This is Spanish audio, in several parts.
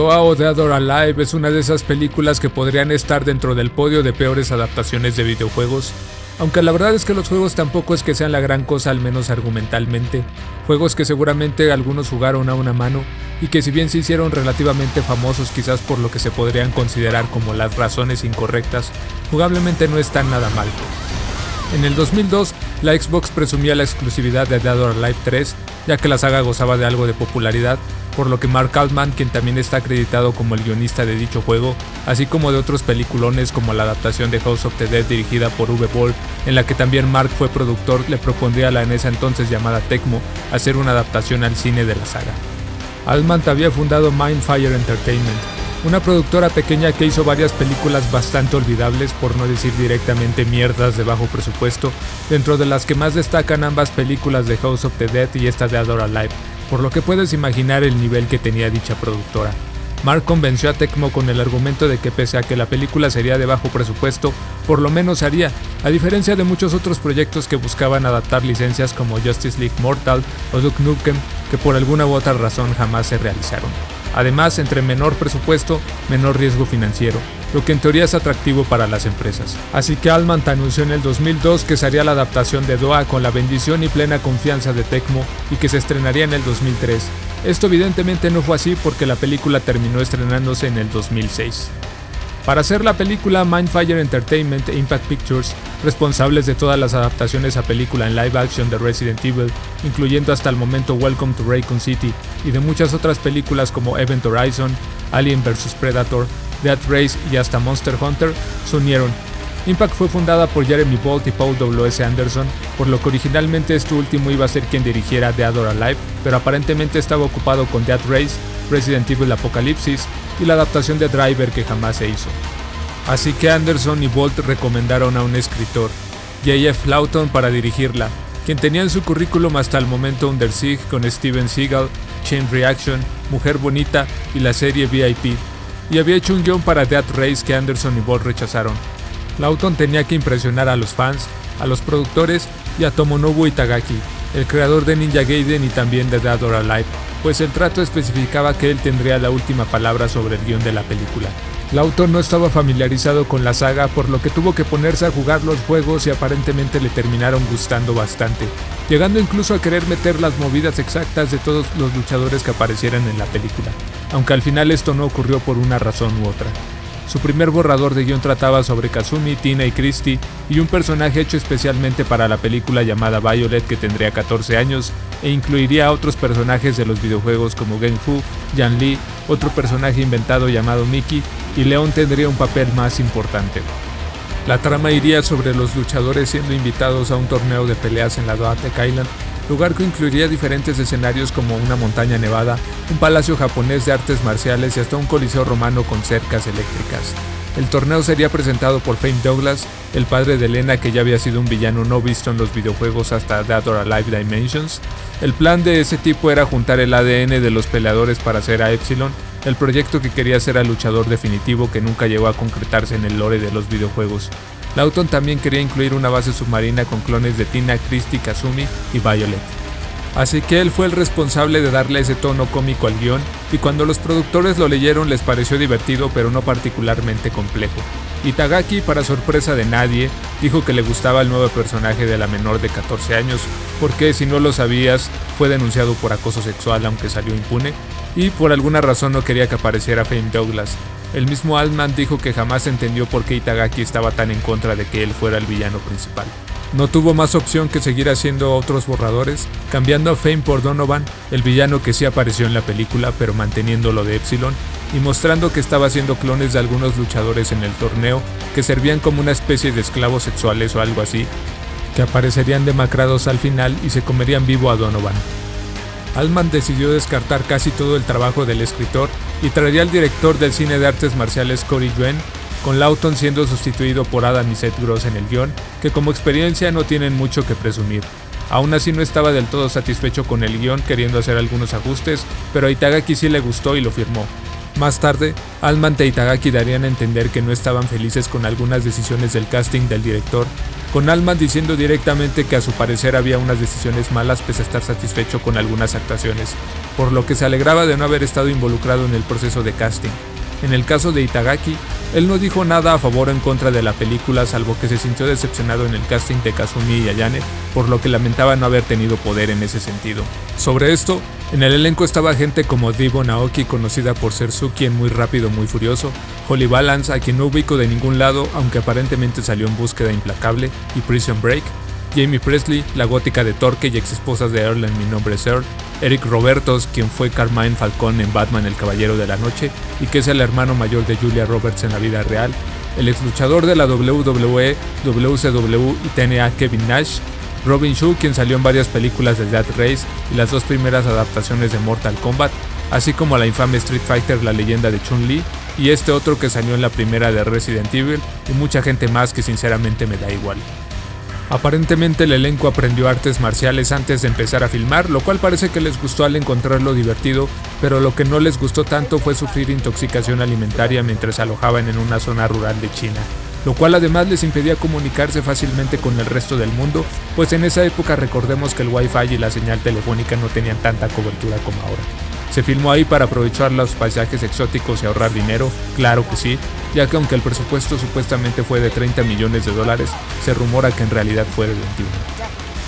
Doa o Dead or Alive es una de esas películas que podrían estar dentro del podio de peores adaptaciones de videojuegos, aunque la verdad es que los juegos tampoco es que sean la gran cosa, al menos argumentalmente, juegos que seguramente algunos jugaron a una mano y que si bien se hicieron relativamente famosos quizás por lo que se podrían considerar como las razones incorrectas, jugablemente no están nada mal. En el 2002, la Xbox presumía la exclusividad de Dead or Alive 3, ya que la saga gozaba de algo de popularidad, por lo que Mark Altman, quien también está acreditado como el guionista de dicho juego, así como de otros peliculones como la adaptación de House of the Dead dirigida por Uwe Boll, en la que también Mark fue productor, le propondría a la en ese entonces llamada Tecmo hacer una adaptación al cine de la saga. Altman había fundado Mindfire Entertainment, una productora pequeña que hizo varias películas bastante olvidables, por no decir directamente mierdas de bajo presupuesto, dentro de las que más destacan ambas películas de House of the Dead y esta de Dead or Alive, por lo que puedes imaginar el nivel que tenía dicha productora. Mark convenció a Tecmo con el argumento de que pese a que la película sería de bajo presupuesto, por lo menos haría, a diferencia de muchos otros proyectos que buscaban adaptar licencias como Justice League Mortal o Duke Nukem, que por alguna u otra razón jamás se realizaron. Además, entre menor presupuesto, menor riesgo financiero, lo que en teoría es atractivo para las empresas. Así que Altman anunció en el 2002 que se haría la adaptación de Doa con la bendición y plena confianza de Tecmo y que se estrenaría en el 2003. Esto evidentemente no fue así porque la película terminó estrenándose en el 2006. Para hacer la película, Mindfire Entertainment e Impact Pictures, responsables de todas las adaptaciones a película en live action de Resident Evil, incluyendo hasta el momento Welcome to Raccoon City, y de muchas otras películas como Event Horizon, Alien vs Predator, Death Race y hasta Monster Hunter, se unieron. Impact fue fundada por Jeremy Bolt y Paul W.S. Anderson, por lo que originalmente este último iba a ser quien dirigiera Dead or Alive, pero aparentemente estaba ocupado con Death Race, Resident Evil Apocalipsis y la adaptación de Driver que jamás se hizo. Así que Anderson y Bolt recomendaron a un escritor, J.F. Lawton, para dirigirla, quien tenía en su currículum hasta el momento Under Siege con Steven Seagal, Chain Reaction, Mujer Bonita y la serie VIP, y había hecho un guión para Death Race que Anderson y Bolt rechazaron. Lawton tenía que impresionar a los fans, a los productores y a Tomonobu Itagaki, el creador de Ninja Gaiden y también de Dead or Alive, pues el trato especificaba que él tendría la última palabra sobre el guión de la película. Lawton no estaba familiarizado con la saga, por lo que tuvo que ponerse a jugar los juegos y aparentemente le terminaron gustando bastante, llegando incluso a querer meter las movidas exactas de todos los luchadores que aparecieran en la película, aunque al final esto no ocurrió por una razón u otra. Su primer borrador de guión trataba sobre Kazumi, Tina y Christy, y un personaje hecho especialmente para la película llamada Violet que tendría 14 años, e incluiría a otros personajes de los videojuegos como Genhu, Yan Li, otro personaje inventado llamado Mickey, y Leon tendría un papel más importante. La trama iría sobre los luchadores siendo invitados a un torneo de peleas en la Doatec Island, lugar que incluiría diferentes escenarios como una montaña nevada, un palacio japonés de artes marciales y hasta un coliseo romano con cercas eléctricas. El torneo sería presentado por Fame Douglas, el padre de Elena, que ya había sido un villano no visto en los videojuegos hasta Dead or Alive Dimensions. El plan de ese tipo era juntar el ADN de los peleadores para hacer a Epsilon, el proyecto que quería hacer al luchador definitivo que nunca llegó a concretarse en el lore de los videojuegos. Lawton también quería incluir una base submarina con clones de Tina, Christy, Kazumi y Violet. Así que él fue el responsable de darle ese tono cómico al guión, y cuando los productores lo leyeron les pareció divertido pero no particularmente complejo. Itagaki, para sorpresa de nadie, dijo que le gustaba el nuevo personaje de la menor de 14 años, porque si no lo sabías, fue denunciado por acoso sexual aunque salió impune, y por alguna razón no quería que apareciera Fame Douglas. El mismo Altman dijo que jamás entendió por qué Itagaki estaba tan en contra de que él fuera el villano principal. No tuvo más opción que seguir haciendo otros borradores, cambiando a Fame por Donovan, el villano que sí apareció en la película pero manteniendo lo de Epsilon, y mostrando que estaba haciendo clones de algunos luchadores en el torneo que servían como una especie de esclavos sexuales o algo así, que aparecerían demacrados al final y se comerían vivo a Donovan. Altman decidió descartar casi todo el trabajo del escritor y traería al director del cine de artes marciales Corey Yuen, con Lawton siendo sustituido por Adam y Seth Gross en el guión, que como experiencia no tienen mucho que presumir. Aún así no estaba del todo satisfecho con el guión, queriendo hacer algunos ajustes, pero a Itagaki sí le gustó y lo firmó. Más tarde, Altman e Itagaki darían a entender que no estaban felices con algunas decisiones del casting del director, con Altman diciendo directamente que a su parecer había unas decisiones malas pese a estar satisfecho con algunas actuaciones, por lo que se alegraba de no haber estado involucrado en el proceso de casting. En el caso de Itagaki, él no dijo nada a favor o en contra de la película, salvo que se sintió decepcionado en el casting de Kazumi y Ayane, por lo que lamentaba no haber tenido poder en ese sentido. Sobre esto, en el elenco estaba gente como Dibo Naoki, conocida por ser Suki en Muy Rápido Muy Furioso, Holly Valance, a quien no ubico de ningún lado, aunque aparentemente salió en Búsqueda Implacable, y Prison Break, Jamie Presley, la gótica de Torque y exesposa de Earl en Mi Nombre es Earl, Eric Robertos, quien fue Carmine Falcone en Batman El Caballero de la Noche y que es el hermano mayor de Julia Roberts en la vida real, el ex luchador de la WWE, WCW y TNA Kevin Nash, Robin Shou, quien salió en varias películas de Death Race y las dos primeras adaptaciones de Mortal Kombat, así como la infame Street Fighter La Leyenda de Chun-Li, y este otro que salió en la primera de Resident Evil, y mucha gente más que sinceramente me da igual. Aparentemente el elenco aprendió artes marciales antes de empezar a filmar, lo cual parece que les gustó al encontrarlo divertido, pero lo que no les gustó tanto fue sufrir intoxicación alimentaria mientras se alojaban en una zona rural de China, lo cual además les impedía comunicarse fácilmente con el resto del mundo, pues en esa época recordemos que el Wi-Fi y la señal telefónica no tenían tanta cobertura como ahora. ¿Se filmó ahí para aprovechar los paisajes exóticos y ahorrar dinero? Claro que sí, ya que aunque el presupuesto supuestamente fue de $30 millones, se rumora que en realidad fue de 21.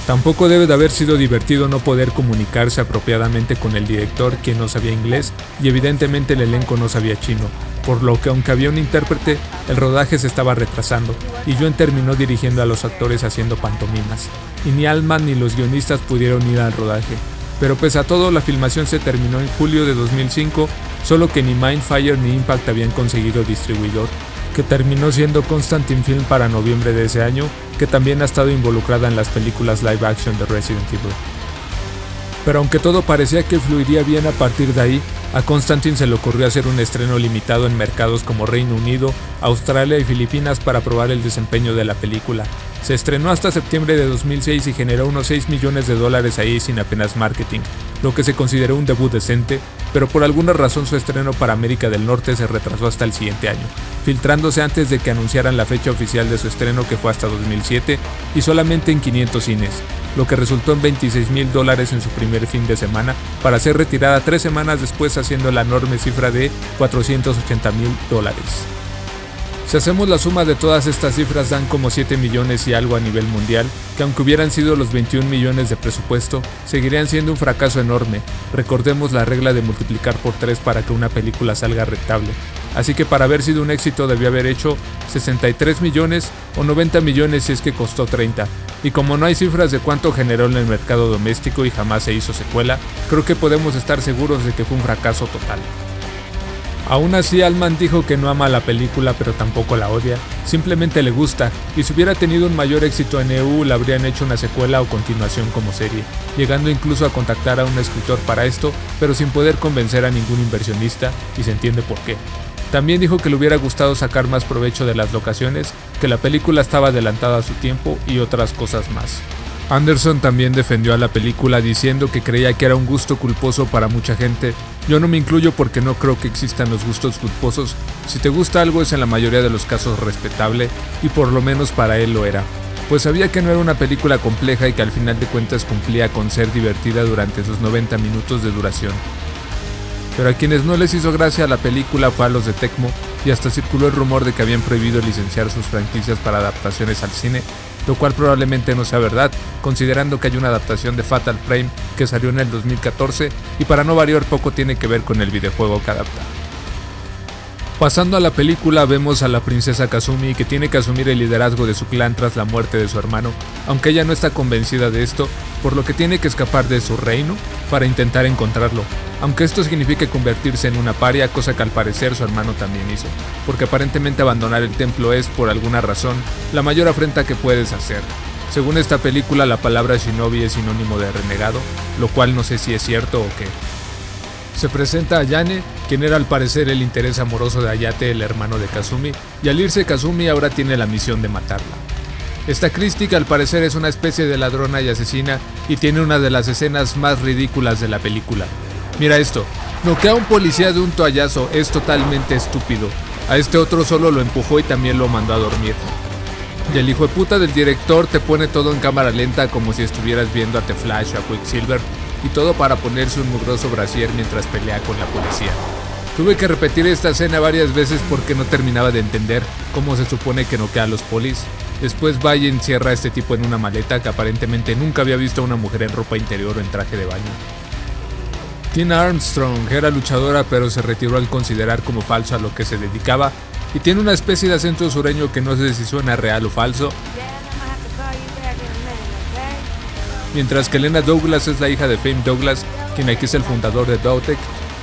Tampoco debe de haber sido divertido no poder comunicarse apropiadamente con el director, quien no sabía inglés, y evidentemente el elenco no sabía chino, por lo que aunque había un intérprete, el rodaje se estaba retrasando, y John terminó dirigiendo a los actores haciendo pantomimas, y ni Altman ni los guionistas pudieron ir al rodaje. Pero pese a todo, la filmación se terminó en julio de 2005, solo que ni Mindfire ni Impact habían conseguido distribuidor, que terminó siendo Constantin Film para noviembre de ese año, que también ha estado involucrada en las películas live action de Resident Evil. Pero aunque todo parecía que fluiría bien a partir de ahí, a Constantin se le ocurrió hacer un estreno limitado en mercados como Reino Unido, Australia y Filipinas para probar el desempeño de la película. Se estrenó hasta septiembre de 2006 y generó unos $6 millones ahí sin apenas marketing, lo que se consideró un debut decente, pero por alguna razón su estreno para América del Norte se retrasó hasta el siguiente año, filtrándose antes de que anunciaran la fecha oficial de su estreno, que fue hasta 2007, y solamente en 500 cines, lo que resultó en $26,000 en su primer fin de semana, para ser retirada 3 semanas después haciendo la enorme cifra de $480,000. Si hacemos la suma de todas estas cifras dan como 7 millones y algo a nivel mundial, que aunque hubieran sido los 21 millones de presupuesto, seguirían siendo un fracaso enorme. Recordemos la regla de multiplicar por 3 para que una película salga rentable. Así que para haber sido un éxito debió haber hecho 63 millones o 90 millones si es que costó 30. Y como no hay cifras de cuánto generó en el mercado doméstico y jamás se hizo secuela, creo que podemos estar seguros de que fue un fracaso total. Aún así, Altman dijo que no ama la película pero tampoco la odia, simplemente le gusta, y si hubiera tenido un mayor éxito en EU le habrían hecho una secuela o continuación como serie, llegando incluso a contactar a un escritor para esto, pero sin poder convencer a ningún inversionista, y se entiende por qué. También dijo que le hubiera gustado sacar más provecho de las locaciones, que la película estaba adelantada a su tiempo y otras cosas más. Anderson también defendió a la película diciendo que creía que era un gusto culposo para mucha gente. Yo no me incluyo porque no creo que existan los gustos culposos. Si te gusta algo es en la mayoría de los casos respetable, y por lo menos para él lo era. Pues sabía que no era una película compleja y que al final de cuentas cumplía con ser divertida durante sus 90 minutos de duración. Pero a quienes no les hizo gracia la película fue a los de Tecmo, y hasta circuló el rumor de que habían prohibido licenciar sus franquicias para adaptaciones al cine, lo cual probablemente no sea verdad, considerando que hay una adaptación de Fatal Frame que salió en el 2014 y para no variar poco tiene que ver con el videojuego que adapta. Pasando a la película, vemos a la princesa Kazumi, que tiene que asumir el liderazgo de su clan tras la muerte de su hermano, aunque ella no está convencida de esto, por lo que tiene que escapar de su reino para intentar encontrarlo, aunque esto signifique convertirse en una paria, cosa que al parecer su hermano también hizo, porque aparentemente abandonar el templo es, por alguna razón, la mayor afrenta que puedes hacer. Según esta película, la palabra shinobi es sinónimo de renegado, lo cual no sé si es cierto o qué. Se presenta a Ayane, quien era al parecer el interés amoroso de Hayate, el hermano de Kazumi, y al irse Kazumi ahora tiene la misión de matarla. Esta Christie, que al parecer es una especie de ladrona y asesina, y tiene una de las escenas más ridículas de la película. Mira esto, noquea a un policía de un toallazo, es totalmente estúpido. A este otro solo lo empujó y también lo mandó a dormir. Y el hijo de puta del director te pone todo en cámara lenta como si estuvieras viendo a The Flash o a Quicksilver, y todo para ponerse un mugroso brasier mientras pelea con la policía. Tuve que repetir esta escena varias veces porque no terminaba de entender cómo se supone que noquea a los polis. Después va y encierra a este tipo en una maleta que aparentemente nunca había visto a una mujer en ropa interior o en traje de baño. Tina Armstrong era luchadora, pero se retiró al considerar como falso a lo que se dedicaba, y tiene una especie de acento sureño que no sé si suena real o falso. Mientras que Lena Douglas es la hija de Fame Douglas, quien aquí es el fundador de Dowtech,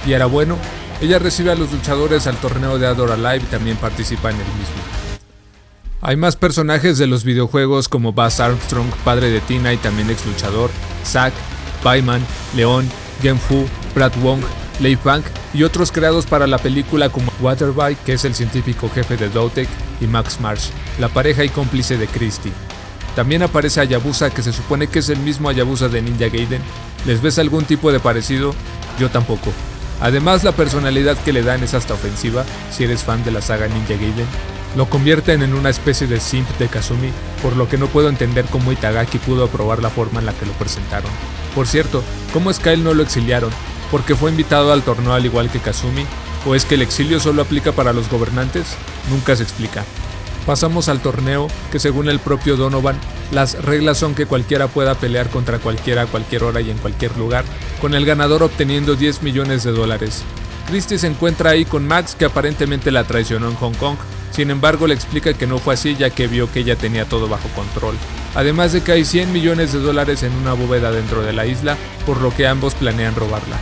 y era bueno. Ella recibe a los luchadores al torneo de Adora Live y también participa en el mismo. Hay más personajes de los videojuegos como Buzz Armstrong, padre de Tina y también ex luchador, Zack, Bayman, Leon, Genfu, Brad Wong, Leigh Bank y otros creados para la película como Waterby, que es el científico jefe de Dowtech, y Max Marsh, la pareja y cómplice de Christie. También aparece Hayabusa, que se supone que es el mismo Hayabusa de Ninja Gaiden. ¿Les ves algún tipo de parecido? Yo tampoco. Además, la personalidad que le dan es hasta ofensiva si eres fan de la saga Ninja Gaiden. Lo convierten en una especie de simp de Kazumi, por lo que no puedo entender cómo Itagaki pudo aprobar la forma en la que lo presentaron. Por cierto, ¿cómo es que a él no lo exiliaron? ¿Porque fue invitado al torneo al igual que Kazumi? ¿O es que el exilio solo aplica para los gobernantes? Nunca se explica. Pasamos al torneo, que según el propio Donovan, las reglas son que cualquiera pueda pelear contra cualquiera a cualquier hora y en cualquier lugar, con el ganador obteniendo $10 millones. Christie se encuentra ahí con Max, que aparentemente la traicionó en Hong Kong. Sin embargo, le explica que no fue así, ya que vio que ella tenía todo bajo control. Además de que hay $100 millones en una bóveda dentro de la isla, por lo que ambos planean robarla.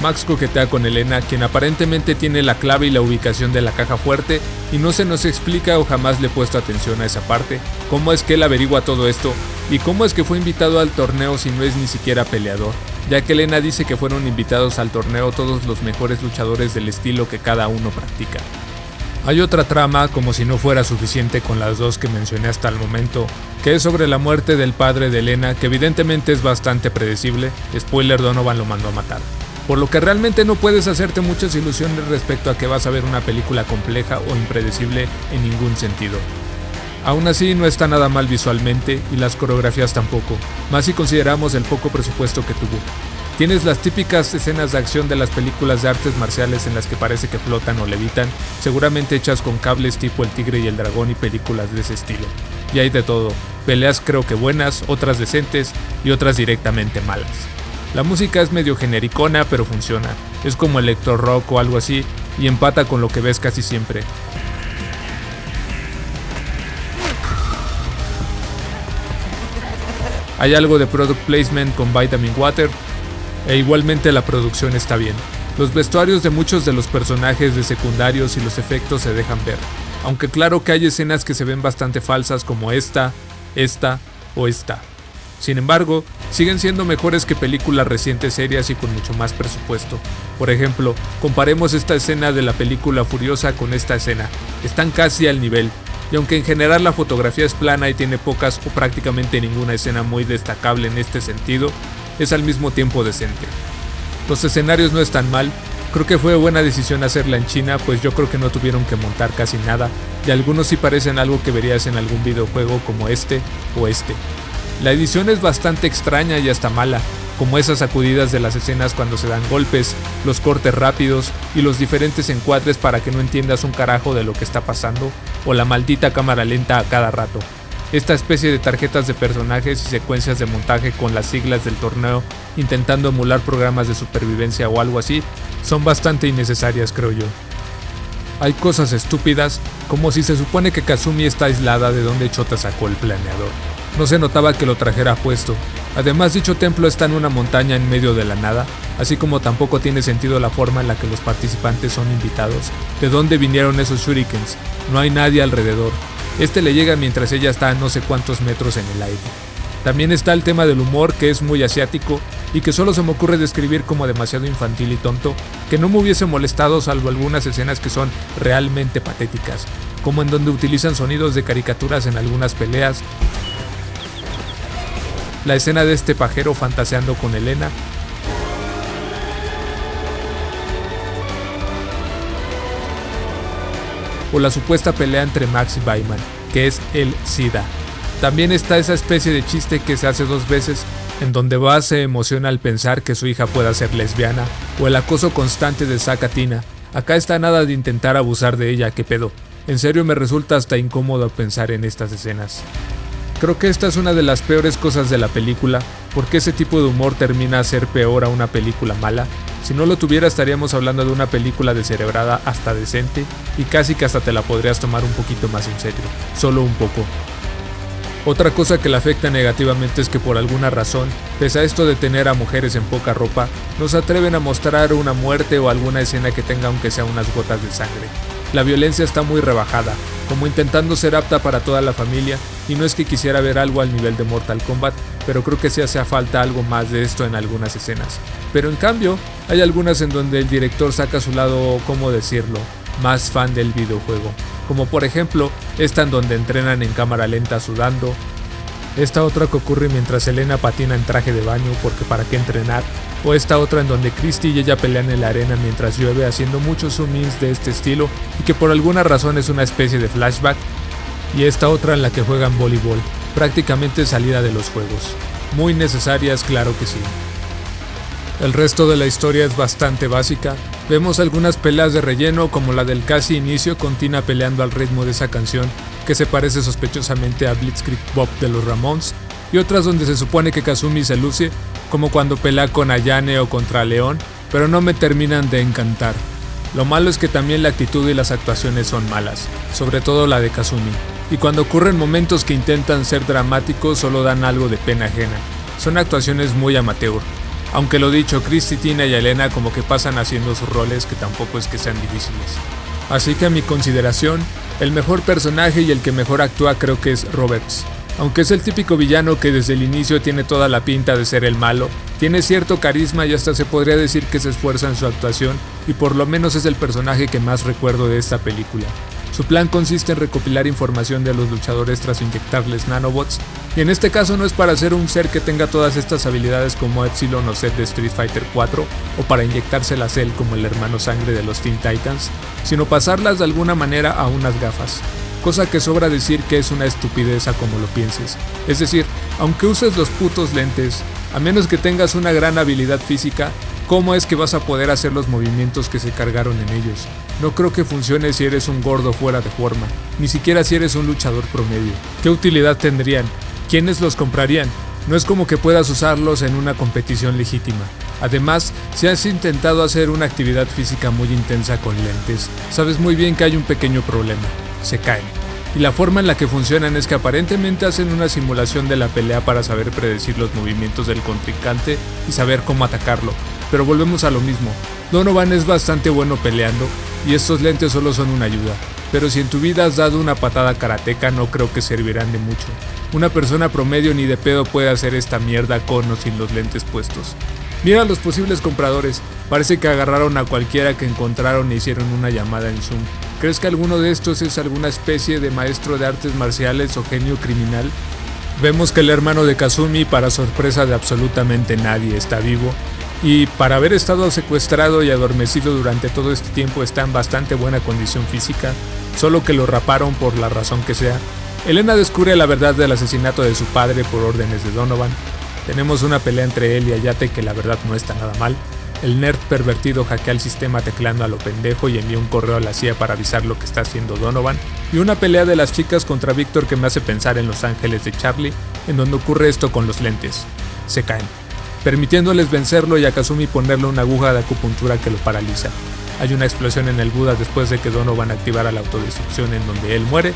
Max coquetea con Elena, quien aparentemente tiene la clave y la ubicación de la caja fuerte, y no se nos explica o jamás le he puesto atención a esa parte, cómo es que él averigua todo esto, y cómo es que fue invitado al torneo si no es ni siquiera peleador, ya que Elena dice que fueron invitados al torneo todos los mejores luchadores del estilo que cada uno practica. Hay otra trama, como si no fuera suficiente con las dos que mencioné hasta el momento, que es sobre la muerte del padre de Elena, que evidentemente es bastante predecible. Spoiler, Donovan lo mandó a matar. Por lo que realmente no puedes hacerte muchas ilusiones respecto a que vas a ver una película compleja o impredecible en ningún sentido. Aún así no está nada mal visualmente y las coreografías tampoco, más si consideramos el poco presupuesto que tuvo. Tienes las típicas escenas de acción de las películas de artes marciales en las que parece que flotan o levitan, seguramente hechas con cables tipo El Tigre y el Dragón y películas de ese estilo. Y hay de todo, peleas creo que buenas, otras decentes y otras directamente malas. La música es medio genericona pero funciona, es como electro rock o algo así y empata con lo que ves casi siempre. Hay algo de product placement con Vitamin Water, e igualmente la producción está bien. Los vestuarios de muchos de los personajes de secundarios y los efectos se dejan ver, aunque claro que hay escenas que se ven bastante falsas como esta o esta. Sin embargo, siguen siendo mejores que películas recientes serias y con mucho más presupuesto. Por ejemplo, comparemos esta escena de la película Furiosa con esta escena, están casi al nivel, y aunque en general la fotografía es plana y tiene pocas o prácticamente ninguna escena muy destacable en este sentido, es al mismo tiempo decente. Los escenarios no están mal, creo que fue buena decisión hacerla en China, pues yo creo que no tuvieron que montar casi nada, y algunos sí parecen algo que verías en algún videojuego como este o este. La edición es bastante extraña y hasta mala, como esas sacudidas de las escenas cuando se dan golpes, los cortes rápidos y los diferentes encuadres para que no entiendas un carajo de lo que está pasando, o la maldita cámara lenta a cada rato. Esta especie de tarjetas de personajes y secuencias de montaje con las siglas del torneo intentando emular programas de supervivencia o algo así, son bastante innecesarias, creo yo. Hay cosas estúpidas, como si se supone que Kazumi está aislada de donde Chota sacó el planeador. No se notaba que lo trajera puesto. Además, dicho templo está en una montaña en medio de la nada, así como tampoco tiene sentido la forma en la que los participantes son invitados. ¿De dónde vinieron esos shurikens? No hay nadie alrededor. Este le llega mientras ella está a no sé cuántos metros en el aire. También está el tema del humor, que es muy asiático y que solo se me ocurre describir como demasiado infantil y tonto, que no me hubiese molestado salvo algunas escenas que son realmente patéticas, como en donde utilizan sonidos de caricaturas en algunas peleas. La escena de este pajero fantaseando con Elena, o la supuesta pelea entre Max y Bayman, que es el SIDA. También está esa especie de chiste que se hace 2 veces, en donde Buzz se emociona al pensar que su hija pueda ser lesbiana, o el acoso constante de Zack a Tina. Acá está nada de intentar abusar de ella, ¿qué pedo? En serio me resulta hasta incómodo pensar en estas escenas. Creo que esta es una de las peores cosas de la película, porque ese tipo de humor termina a ser peor a una película mala. Si no lo tuviera estaríamos hablando de una película descerebrada hasta decente, y casi que hasta te la podrías tomar un poquito más en serio, solo un poco. Otra cosa que la afecta negativamente es que por alguna razón, pese a esto de tener a mujeres en poca ropa, no se atreven a mostrar una muerte o alguna escena que tenga aunque sea unas gotas de sangre. La violencia está muy rebajada, como intentando ser apta para toda la familia, y no es que quisiera ver algo al nivel de Mortal Kombat, pero creo que sí hace falta algo más de esto en algunas escenas. Pero en cambio, hay algunas en donde el director saca su lado, ¿cómo decirlo?, más fan del videojuego. Como por ejemplo, esta en donde entrenan en cámara lenta sudando. Esta otra que ocurre mientras Elena patina en traje de baño porque para qué entrenar. O esta otra en donde Christy y ella pelean en la arena mientras llueve haciendo muchos zoom-ins de este estilo y que por alguna razón es una especie de flashback. Y esta otra en la que juegan voleibol, prácticamente salida de los juegos. Muy necesarias, claro que sí. El resto de la historia es bastante básica. Vemos algunas peleas de relleno como la del casi inicio con Tina peleando al ritmo de esa canción que se parece sospechosamente a Blitzkrieg Bop de los Ramones, y otras donde se supone que Kazumi se luce, como cuando pelea con Ayane o contra León, pero no me terminan de encantar. Lo malo es que también la actitud y las actuaciones son malas, sobre todo la de Kazumi, y cuando ocurren momentos que intentan ser dramáticos solo dan algo de pena ajena. Son actuaciones muy amateur. Aunque lo dicho, Christy, Tina y Elena como que pasan haciendo sus roles que tampoco es que sean difíciles. Así que a mi consideración, el mejor personaje y el que mejor actúa creo que es Roberts. Aunque es el típico villano que desde el inicio tiene toda la pinta de ser el malo, tiene cierto carisma y hasta se podría decir que se esfuerza en su actuación y por lo menos es el personaje que más recuerdo de esta película. Su plan consiste en recopilar información de los luchadores tras inyectarles nanobots, y en este caso no es para ser un ser que tenga todas estas habilidades como Epsilon o Zed de Street Fighter 4, o para inyectárselas él como el hermano sangre de los Teen Titans, sino pasarlas de alguna manera a unas gafas. Cosa que sobra decir que es una estupidez a como lo pienses. Es decir, aunque uses los putos lentes, a menos que tengas una gran habilidad física, ¿cómo es que vas a poder hacer los movimientos que se cargaron en ellos? No creo que funcione si eres un gordo fuera de forma, ni siquiera si eres un luchador promedio. ¿Qué utilidad tendrían? ¿Quiénes los comprarían? No es como que puedas usarlos en una competición legítima. Además, si has intentado hacer una actividad física muy intensa con lentes, sabes muy bien que hay un pequeño problema: se caen. Y la forma en la que funcionan es que aparentemente hacen una simulación de la pelea para saber predecir los movimientos del contrincante y saber cómo atacarlo. Pero volvemos a lo mismo, Donovan es bastante bueno peleando y estos lentes solo son una ayuda. Pero si en tu vida has dado una patada karateca no creo que servirán de mucho. Una persona promedio ni de pedo puede hacer esta mierda con o sin los lentes puestos. Mira a los posibles compradores, parece que agarraron a cualquiera que encontraron e hicieron una llamada en Zoom. ¿Crees que alguno de estos es alguna especie de maestro de artes marciales o genio criminal? Vemos que el hermano de Kazumi, para sorpresa de absolutamente nadie, está vivo, y para haber estado secuestrado y adormecido durante todo este tiempo está en bastante buena condición física, solo que lo raparon por la razón que sea. Elena descubre la verdad del asesinato de su padre por órdenes de Donovan. Tenemos una pelea entre él y Ayate que la verdad no está nada mal. El nerd pervertido hackea el sistema teclando a lo pendejo y envía un correo a la CIA para avisar lo que está haciendo Donovan. Y una pelea de las chicas contra Víctor que me hace pensar en Los Ángeles de Charlie, en donde ocurre esto con los lentes. Se caen, permitiéndoles vencerlo y a Kazumi ponerle una aguja de acupuntura que lo paraliza. Hay una explosión en el Buda después de que Donovan activara la autodestrucción en donde él muere.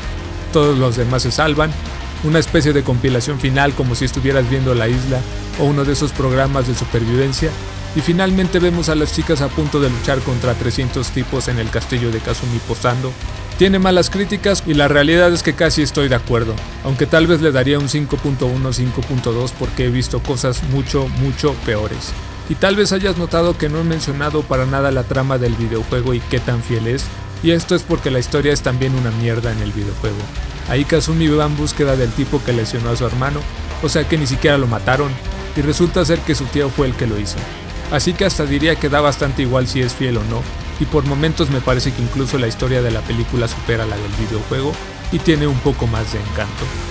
Todos los demás se salvan. Una especie de compilación final como si estuvieras viendo La Isla o uno de esos programas de supervivencia. Y finalmente vemos a las chicas a punto de luchar contra 300 tipos en el castillo de Kazumi posando. Tiene malas críticas y la realidad es que casi estoy de acuerdo, aunque tal vez le daría un 5.1, 5.2 porque he visto cosas mucho peores. Y tal vez hayas notado que no he mencionado para nada la trama del videojuego y qué tan fiel es, y esto es porque la historia es también una mierda en el videojuego. Ahí Kazumi va en búsqueda del tipo que lesionó a su hermano, o sea que ni siquiera lo mataron, y resulta ser que su tío fue el que lo hizo. Así que hasta diría que da bastante igual si es fiel o no, y por momentos me parece que incluso la historia de la película supera la del videojuego, y tiene un poco más de encanto.